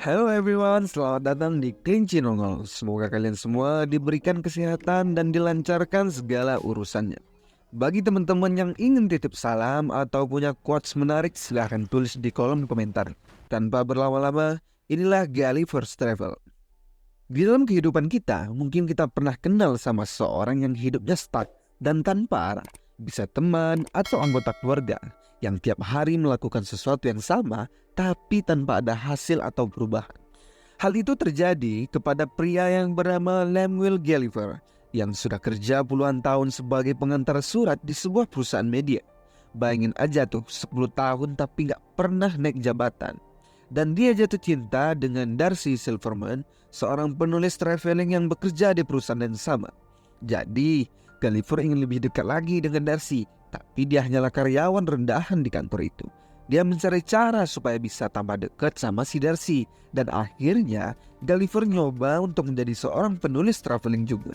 Hello everyone, selamat datang di Kelinci Nongol. Semoga kalian semua diberikan kesehatan dan dilancarkan segala urusannya. Bagi teman-teman yang ingin titip salam atau punya quotes menarik, silahkan tulis di kolom komentar. Tanpa berlama-lama, inilah Gulliver's Travel. Di dalam kehidupan kita, mungkin kita pernah kenal sama seorang yang hidupnya stuck dan tanpa arah. Bisa teman atau anggota keluarga yang tiap hari melakukan sesuatu yang sama tapi tanpa ada hasil atau perubahan. Hal itu terjadi kepada pria yang bernama Lemuel Gulliver yang sudah kerja puluhan tahun sebagai pengantar surat di sebuah perusahaan media. Bayangin aja tuh, 10 tahun tapi gak pernah naik jabatan. Dan dia jatuh cinta dengan Darcy Silverman, seorang penulis traveling yang bekerja di perusahaan yang sama. Jadi, Gulliver ingin lebih dekat lagi dengan Darcy, tapi dia hanyalah karyawan rendahan di kantor itu. Dia mencari cara supaya bisa tambah dekat sama si Darcy, dan akhirnya Gulliver nyoba untuk menjadi seorang penulis traveling juga.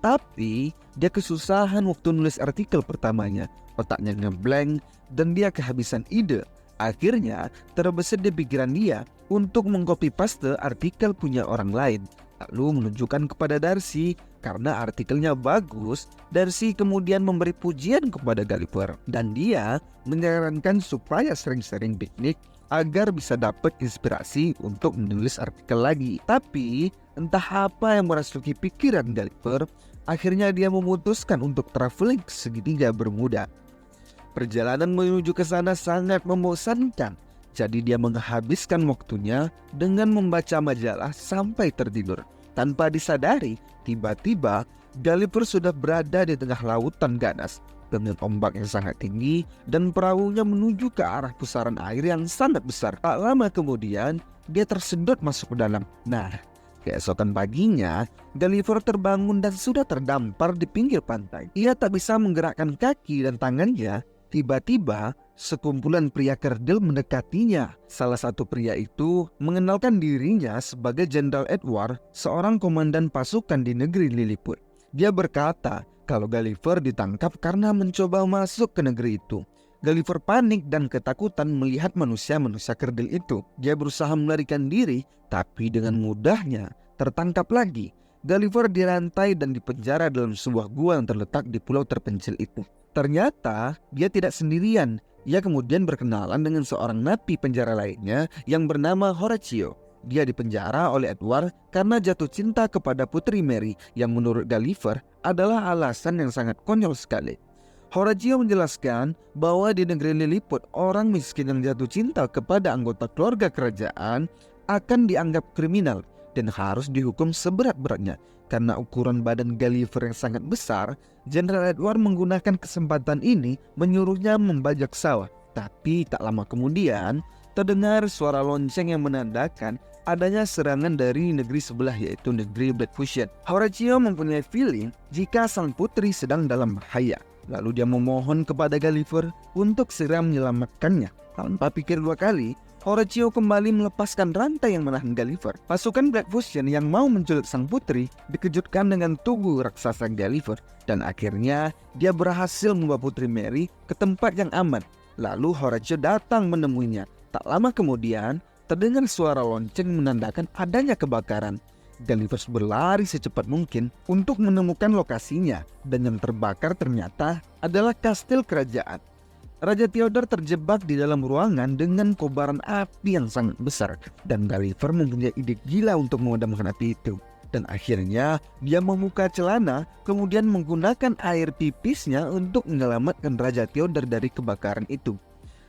Tapi dia kesusahan waktu nulis artikel pertamanya, otaknya ngeblank dan dia kehabisan ide. Akhirnya terbesit di pikiran dia untuk mengcopy paste artikel punya orang lain, lalu menunjukkan kepada Darcy. Karena artikelnya bagus, Darcy kemudian memberi pujian kepada Gulliver dan dia menyarankan supaya sering-sering piknik agar bisa dapat inspirasi untuk menulis artikel lagi. Tapi entah apa yang merasuki pikiran Gulliver, akhirnya dia memutuskan untuk traveling ke segitiga Bermuda. Perjalanan menuju ke sana sangat membosankan, jadi dia menghabiskan waktunya dengan membaca majalah sampai tertidur. Tanpa disadari, tiba-tiba Gulliver sudah berada di tengah lautan ganas dengan ombak yang sangat tinggi dan perahunya menuju ke arah pusaran air yang sangat besar. Tak lama kemudian, dia tersedot masuk ke dalam. Nah, keesokan paginya, Gulliver terbangun dan sudah terdampar di pinggir pantai. Ia tak bisa menggerakkan kaki dan tangannya. Tiba-tiba, sekumpulan pria kerdil mendekatinya. Salah satu pria itu mengenalkan dirinya sebagai Jenderal Edward, seorang komandan pasukan di negeri Lilliput. Dia berkata kalau Gulliver ditangkap karena mencoba masuk ke negeri itu. Gulliver panik dan ketakutan melihat manusia-manusia kerdil itu. Dia berusaha melarikan diri, tapi dengan mudahnya tertangkap lagi. Gulliver dirantai dan dipenjara dalam sebuah gua yang terletak di pulau terpencil itu. Ternyata dia tidak sendirian. Ia kemudian berkenalan dengan seorang napi penjara lainnya yang bernama Horatio. Dia dipenjara oleh Edward karena jatuh cinta kepada Putri Mary yang menurut Gulliver adalah alasan yang sangat konyol sekali. Horatio menjelaskan bahwa di negeri Lilliput, orang miskin yang jatuh cinta kepada anggota keluarga kerajaan akan dianggap kriminal dan harus dihukum seberat-beratnya. Karena ukuran badan Gulliver yang sangat besar, Jenderal Edward menggunakan kesempatan ini menyuruhnya membajak sawah. Tapi tak lama kemudian, terdengar suara lonceng yang menandakan adanya serangan dari negeri sebelah, yaitu negeri Blackcushion. Horatio mempunyai feeling jika sang putri sedang dalam bahaya. Lalu dia memohon kepada Gulliver untuk segera menyelamatkannya. Tanpa pikir dua kali, Horatio kembali melepaskan rantai yang menahan Gulliver. Pasukan Blackcushion yang mau menculik sang putri dikejutkan dengan tubuh raksasa Gulliver, dan akhirnya dia berhasil membawa Putri Mary ke tempat yang aman. Lalu Horatio datang menemuinya. Tak lama kemudian terdengar suara lonceng menandakan adanya kebakaran. Gulliver berlari secepat mungkin untuk menemukan lokasinya, dan yang terbakar ternyata adalah kastil kerajaan. Raja Theodore terjebak di dalam ruangan dengan kobaran api yang sangat besar, dan Gulliver mempunyai ide gila untuk memadamkan api itu. Dan akhirnya dia membuka celana, kemudian menggunakan air pipisnya untuk menyelamatkan Raja Theodore dari kebakaran itu.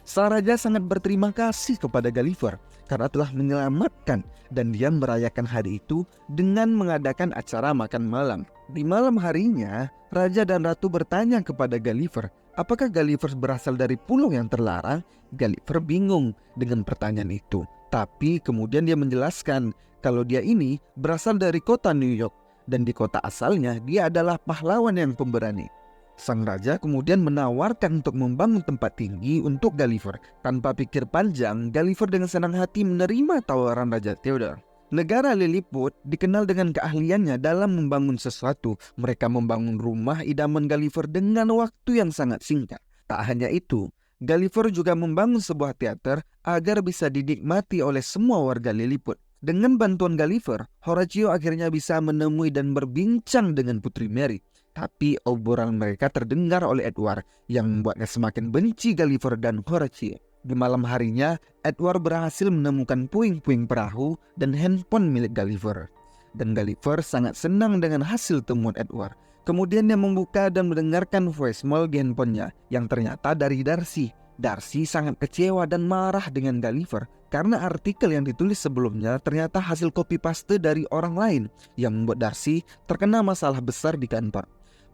Sang raja sangat berterima kasih kepada Gulliver karena telah menyelamatkan, dan dia merayakan hari itu dengan mengadakan acara makan malam. Di malam harinya, raja dan ratu bertanya kepada Gulliver, apakah Gulliver berasal dari pulau yang terlarang? Gulliver bingung dengan pertanyaan itu. Tapi kemudian dia menjelaskan kalau dia ini berasal dari kota New York, dan di kota asalnya dia adalah pahlawan yang pemberani. Sang raja kemudian menawarkan untuk membangun tempat tinggi untuk Gulliver. Tanpa pikir panjang, Gulliver dengan senang hati menerima tawaran Raja Theodore. Negara Lilliput dikenal dengan keahliannya dalam membangun sesuatu. Mereka membangun rumah idaman Gulliver dengan waktu yang sangat singkat. Tak hanya itu, Gulliver juga membangun sebuah teater agar bisa dinikmati oleh semua warga Lilliput. Dengan bantuan Gulliver, Horatio akhirnya bisa menemui dan berbincang dengan Putri Mary. Tapi obrolan mereka terdengar oleh Edward yang membuatnya semakin benci Gulliver dan Horatio. Di malam harinya, Edward berhasil menemukan puing-puing perahu dan handphone milik Gulliver. Dan Gulliver sangat senang dengan hasil temuan Edward. Kemudian dia membuka dan mendengarkan voicemail di handphonenya yang ternyata dari Darcy. Darcy sangat kecewa dan marah dengan Gulliver karena artikel yang ditulis sebelumnya ternyata hasil copy paste dari orang lain yang membuat Darcy terkena masalah besar di kantor.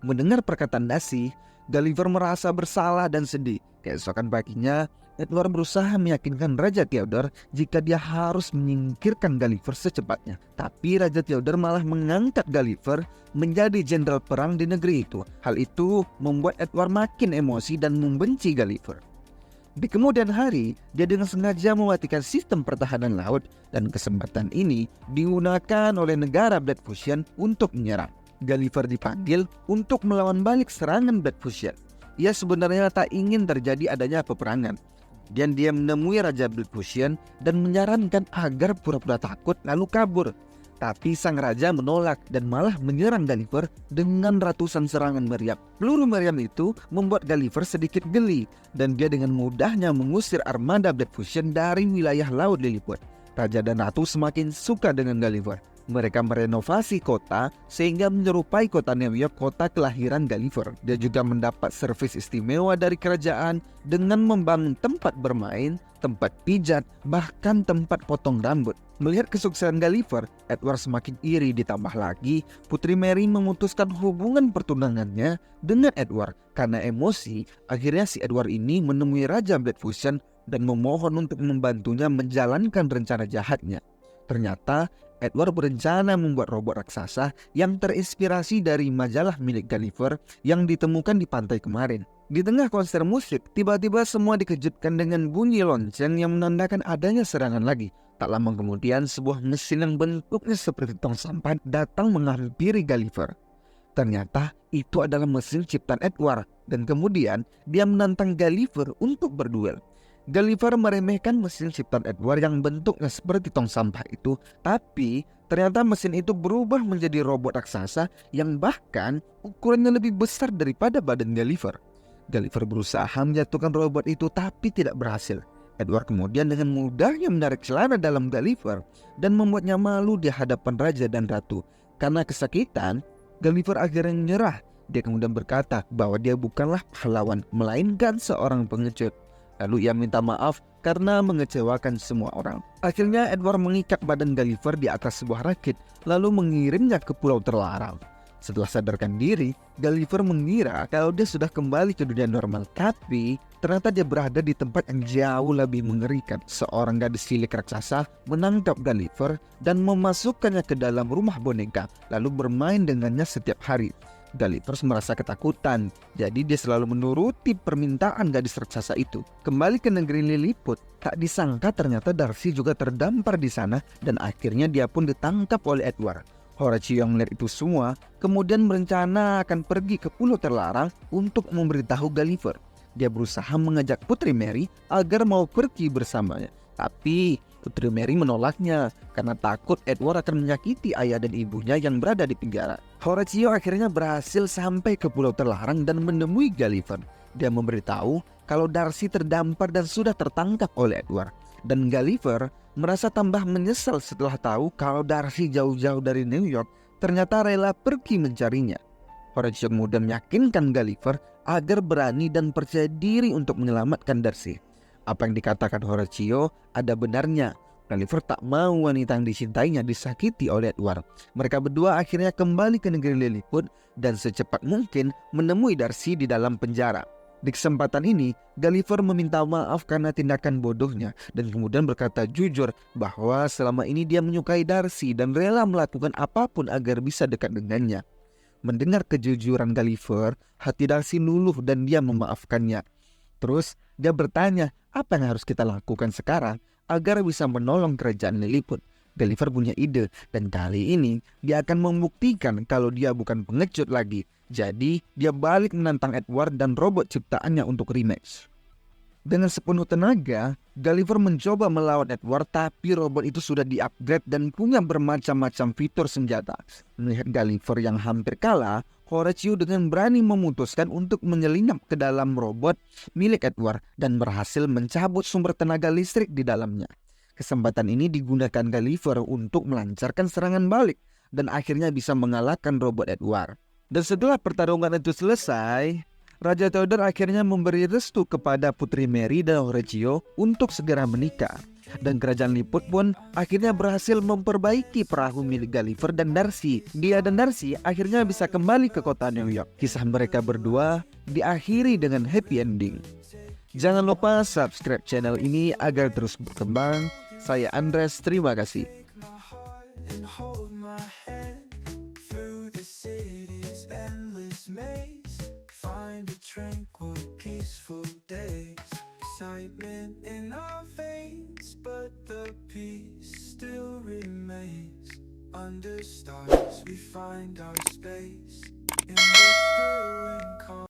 Mendengar perkataan Darcy, Gulliver merasa bersalah dan sedih. Keesokan paginya, Edward berusaha meyakinkan Raja Theodore jika dia harus menyingkirkan Gulliver secepatnya. Tapi Raja Theodore malah mengangkat Gulliver menjadi jenderal perang di negeri itu. Hal itu membuat Edward makin emosi dan membenci Gulliver. Di kemudian hari, dia dengan sengaja mematikan sistem pertahanan laut dan kesempatan ini digunakan oleh negara Black Fusion untuk menyerang. Gulliver dipanggil untuk melawan balik serangan Black Fusion. Ia sebenarnya tak ingin terjadi adanya peperangan. Dan dia menemui Raja Black Fusion dan menyarankan agar pura-pura takut lalu kabur. Tapi sang raja menolak dan malah menyerang Gulliver dengan ratusan serangan meriam. Peluru meriam itu membuat Gulliver sedikit geli dan dia dengan mudahnya mengusir armada Black Fusion dari wilayah Laut Lilliput. Raja dan Ratu semakin suka dengan Gulliver. Mereka merenovasi kota sehingga menyerupai kota New York, kota kelahiran Gulliver. Dia juga mendapat servis istimewa dari kerajaan dengan membangun tempat bermain, tempat pijat, bahkan tempat potong rambut. Melihat kesuksesan Gulliver, Edward semakin iri. Ditambah lagi, Putri Mary memutuskan hubungan pertunangannya dengan Edward. Karena emosi, akhirnya si Edward ini menemui Raja Black Fusion dan memohon untuk membantunya menjalankan rencana jahatnya. Ternyata Edward berencana membuat robot raksasa yang terinspirasi dari majalah milik Gulliver yang ditemukan di pantai kemarin. Di tengah konser musik, tiba-tiba semua dikejutkan dengan bunyi lonceng yang menandakan adanya serangan lagi. Tak lama kemudian, sebuah mesin yang bentuknya seperti tong sampah datang menghampiri Gulliver. Ternyata itu adalah mesin ciptaan Edward dan kemudian dia menantang Gulliver untuk berduel. Gulliver meremehkan mesin ciptaan Edward yang bentuknya seperti tong sampah itu, tapi ternyata mesin itu berubah menjadi robot raksasa yang bahkan ukurannya lebih besar daripada badan Gulliver. Gulliver berusaha menjatuhkan robot itu tapi tidak berhasil. Edward kemudian dengan mudahnya menarik celana dalam Gulliver dan membuatnya malu di hadapan raja dan ratu. Karena kesakitan, Gulliver akhirnya menyerah. Dia kemudian berkata bahwa dia bukanlah pahlawan, melainkan seorang pengecut. Lalu ia minta maaf karena mengecewakan semua orang. Akhirnya Edward mengikat badan Gulliver di atas sebuah rakit lalu mengirimnya ke pulau terlarang. Setelah sadarkan diri, Gulliver mengira kalau dia sudah kembali ke dunia normal. Tapi ternyata dia berada di tempat yang jauh lebih mengerikan. Seorang gadis cilik raksasa menangkap Gulliver dan memasukkannya ke dalam rumah boneka lalu bermain dengannya setiap hari. Gulliver merasa ketakutan, jadi dia selalu menuruti permintaan gadis raksasa itu. Kembali ke negeri Lilliput, tak disangka ternyata Darcy juga terdampar di sana dan akhirnya dia pun ditangkap oleh Edward. Horatio yang melihat itu semua kemudian berencana akan pergi ke pulau terlarang untuk memberitahu Gulliver. Dia berusaha mengajak Putri Mary agar mau pergi bersamanya, tapi Putri Mary menolaknya karena takut Edward akan menyakiti ayah dan ibunya yang berada di penjara. Horatio akhirnya berhasil sampai ke pulau terlarang dan menemui Gulliver. Dia memberitahu kalau Darcy terdampar dan sudah tertangkap oleh Edward. Dan Gulliver merasa tambah menyesal setelah tahu kalau Darcy jauh-jauh dari New York ternyata rela pergi mencarinya. Horatio kemudian meyakinkan Gulliver agar berani dan percaya diri untuk menyelamatkan Darcy. Apa yang dikatakan Horatio ada benarnya. Gulliver tak mau wanita yang dicintainya disakiti oleh Edward. Mereka berdua akhirnya kembali ke negeri Lilliput dan secepat mungkin menemui Darcy di dalam penjara. Di kesempatan ini, Gulliver meminta maaf karena tindakan bodohnya dan kemudian berkata jujur bahwa selama ini dia menyukai Darcy dan rela melakukan apapun agar bisa dekat dengannya. Mendengar kejujuran Gulliver, hati Darcy luluh dan dia memaafkannya. Terus dia bertanya apa yang harus kita lakukan sekarang agar bisa menolong kerajaan Lilliput. Gulliver punya ide dan kali ini dia akan membuktikan kalau dia bukan pengecut lagi. Jadi dia balik menantang Edward dan robot ciptaannya untuk rematch. Dengan sepenuh tenaga, Gulliver mencoba melawan Edward, tapi robot itu sudah di-upgrade dan punya bermacam-macam fitur senjata. Melihat Gulliver yang hampir kalah, Horatio dengan berani memutuskan untuk menyelinap ke dalam robot milik Edward dan berhasil mencabut sumber tenaga listrik di dalamnya. Kesempatan ini digunakan Gulliver untuk melancarkan serangan balik dan akhirnya bisa mengalahkan robot Edward. Dan setelah pertarungan itu selesai, Raja Theodore akhirnya memberi restu kepada Putri Mary dan Horatio untuk segera menikah. Dan kerajaan Lilliput pun akhirnya berhasil memperbaiki perahu milik Gulliver dan Darcy. Dia dan Darcy akhirnya bisa kembali ke kota New York. Kisah mereka berdua diakhiri dengan happy ending. Jangan lupa subscribe channel ini agar terus berkembang. Saya Andres, terima kasih. Find a tranquil, peaceful days. Excitement in our veins, but the peace still remains. Under stars, we find our space.